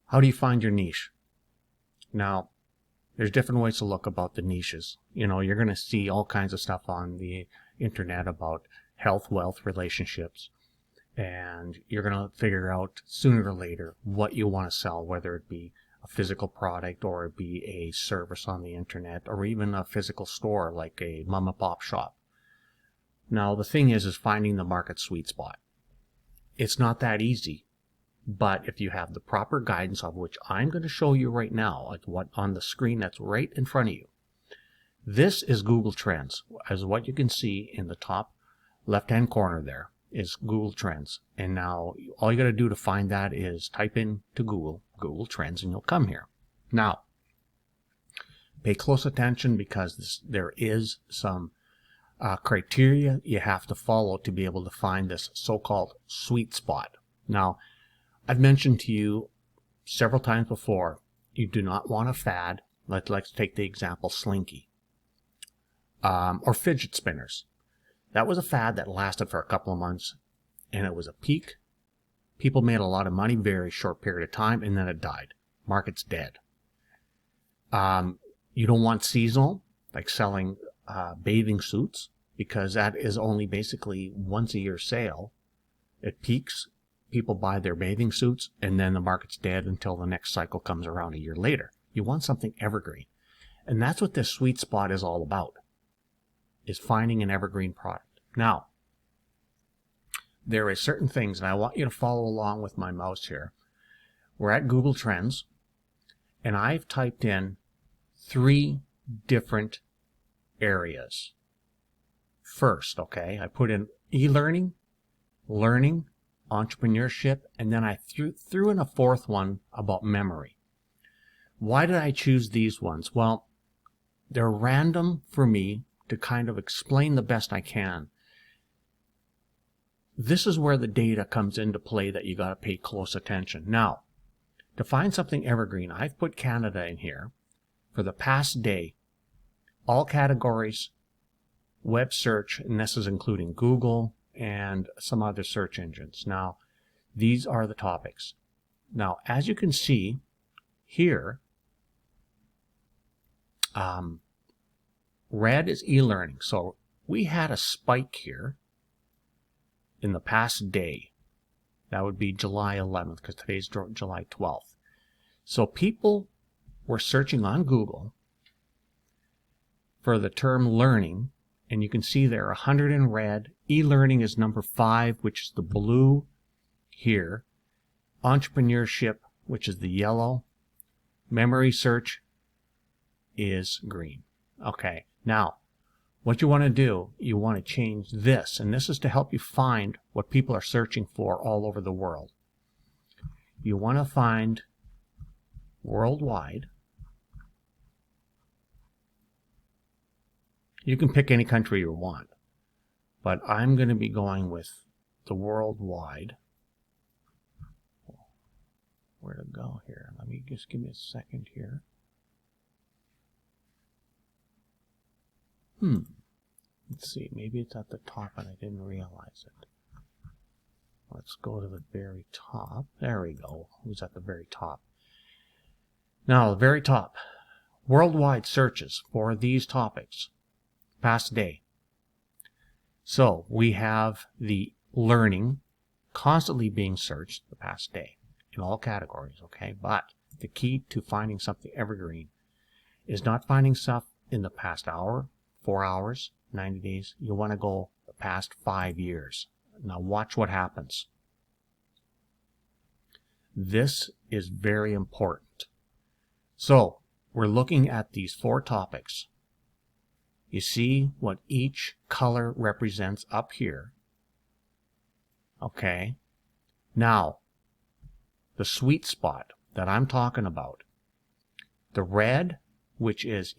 How do you find your niche? Now, there's different ways to look about the niches. You're going to see all kinds of stuff on the internet about health, wealth, relationships, and you're going to figure out sooner or later what you want to sell, whether it be a physical product or it be a service on the internet or even a physical store like a mom and pop shop. Now, the thing is finding the market sweet spot. It's not that easy. But if you have the proper guidance, of which I'm going to show you right now, like what on the screen that's right in front of you. This is Google Trends. As what you can see in the top left-hand corner there is Google Trends. And now all you got to do to find that is type in to Google Trends, and you'll come here. Now, pay close attention because there is some criteria you have to follow to be able to find this so-called sweet spot. Now, I've mentioned to you several times before, you do not want a fad. Let's take the example Slinky or fidget spinners. That was a fad that lasted for a couple of months, and it was a peak. People made a lot of money, very short period of time, and then it died. Market's dead. You don't want seasonal, like selling bathing suits, because that is only basically once a year sale. It peaks. People buy their bathing suits, and then the market's dead until the next cycle comes around a year later. You want something evergreen. And that's what this sweet spot is all about, is finding an evergreen product. Now, there are certain things, and I want you to follow along with my mouse here. We're at Google Trends, and I've typed in 3 different areas. First, okay, I put in e-learning, learning, entrepreneurship, and then I threw in a 4th one about memory. Why did I choose these ones? Well, they're random for me to kind of explain the best I can. This is where the data comes into play that you got to pay close attention. Now, to find something evergreen, I've put Canada in here for the past day, all categories, web search, and this is including Google and some other search engines. Now, these are the topics. Now, as you can see here, red is e-learning. So we had a spike here in the past day. That would be July 11th, because today's July 12th. So people were searching on Google for the term learning, and you can see there 100 in red. E-learning is number 5, which is the blue here. Entrepreneurship, which is the yellow. Memory search is green. Okay, now what you want to do, you want to change this, and this is to help you find what people are searching for all over the world. You want to find worldwide. You can pick any country you want, but I'm going to be going with the worldwide. Where to go here? Let me just give me a second here. Let's see, maybe it's at the top and I didn't realize it. Let's go to the very top. There we go. Who's at the very top? Now, the very top. Worldwide searches for these topics. Past day. So we have the learning constantly being searched the past day in all categories, okay? But the key to finding something evergreen is not finding stuff in the past hour, 4 hours, 90 days. You want to go the past 5 years. Now watch what happens. This is very important. So we're looking at these 4 topics. You see what each color represents up here. Okay. Now, the sweet spot that I'm talking about. The red, which is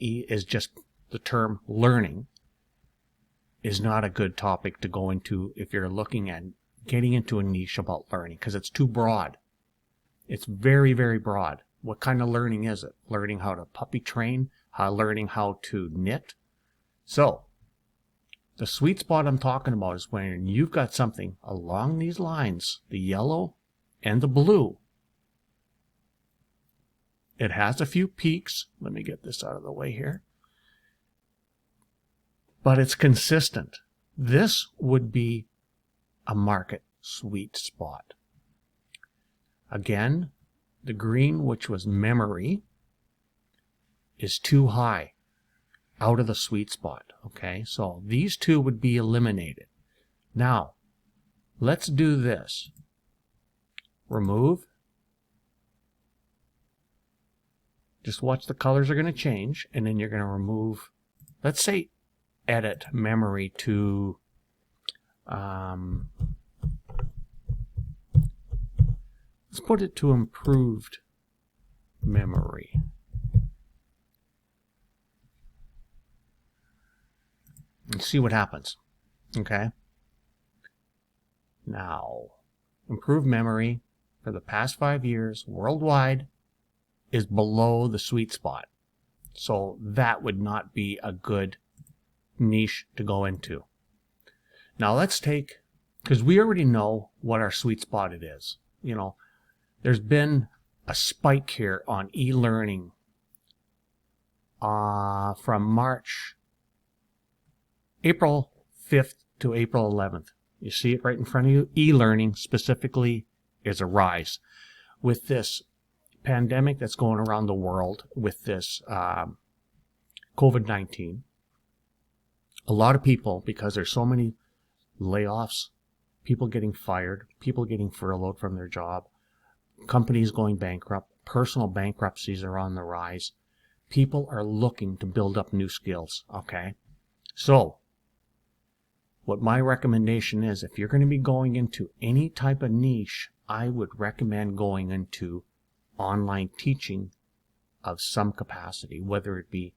just the term learning, is not a good topic to go into if you're looking at getting into a niche about learning, because it's too broad. It's very, very broad. What kind of learning is it? Learning how to puppy train, learning how to knit. So, the sweet spot I'm talking about is when you've got something along these lines, the yellow and the blue. It has a few peaks. Let me get this out of the way here. But it's consistent. This would be a market sweet spot. Again, the green, which was memory, is too high, out of the sweet spot. Okay, so these two would be eliminated. Now, let's do this. Remove. Just watch the colors are going to change, and then you're going to remove, let's say, edit memory to let's put it to improved memory. And see what happens. Okay. Now, improved memory for the past 5 years worldwide is below the sweet spot. So that would not be a good niche to go into. Now let's take, because we already know what our sweet spot it is. You know, there's been a spike here on e-learning from April 5th to April 11th. You see it right in front of you. E-learning specifically is a rise. With this pandemic that's going around the world, with this COVID-19, a lot of people, because there's so many layoffs, people getting fired, people getting furloughed from their job, companies going bankrupt, personal bankruptcies are on the rise. People are looking to build up new skills, okay? So, what my recommendation is, if you're going to be going into any type of niche, I would recommend going into online teaching of some capacity, whether it be,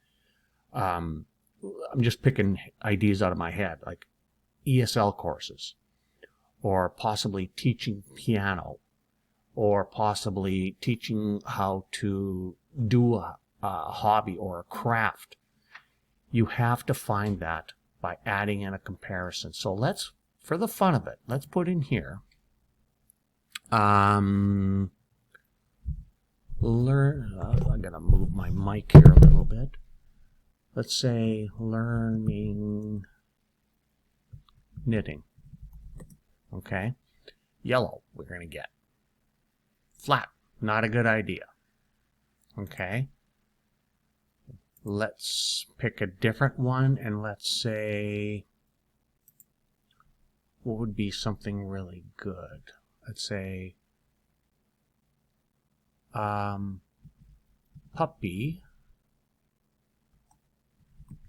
I'm just picking ideas out of my head, like ESL courses, or possibly teaching piano, or possibly teaching how to do a hobby or a craft. You have to find that by adding in a comparison. So let's, for the fun of it, let's put in here, I'm going to move my mic here a little bit. Let's say learning knitting. Okay. Yellow, we're going to get. Flat, not a good idea. Okay. Let's pick a different one, and let's say, what would be something really good? Let's say, puppy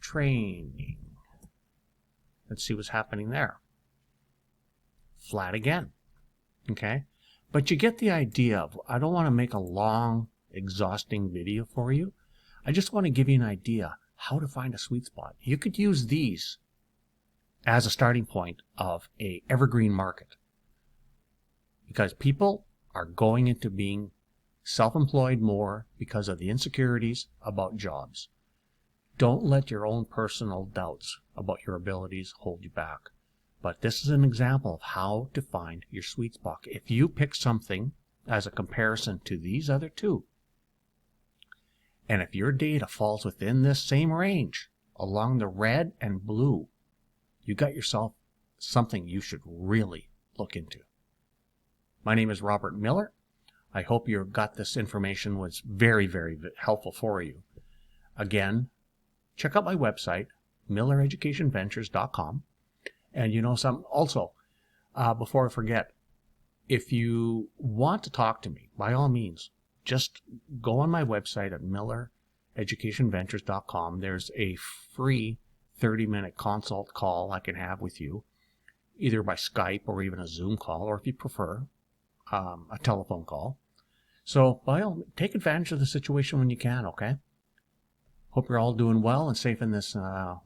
training. Let's see what's happening there. Flat again. Okay. But you get the idea of, I don't want to make a long, exhausting video for you. I just want to give you an idea how to find a sweet spot. You could use these as a starting point of a evergreen market, because people are going into being self-employed more because of the insecurities about jobs. Don't let your own personal doubts about your abilities hold you back. But this is an example of how to find your sweet spot. If you pick something as a comparison to these other two, and if your data falls within this same range, along the red and blue, you got yourself something you should really look into. My name is Robert Miller. I hope you got this information was very, very helpful for you. Again, check out my website, millereducationventures.com. And you know some, also, before I forget, if you want to talk to me, by all means, just go on my website at millereducationventures.com. There's a free 30-minute consult call I can have with you, either by Skype or even a Zoom call, or if you prefer, a telephone call. So by all, take advantage of the situation when you can, okay? Hope you're all doing well and safe in this,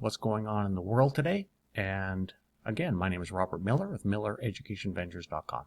what's going on in the world today. And again, my name is Robert Miller with millereducationventures.com.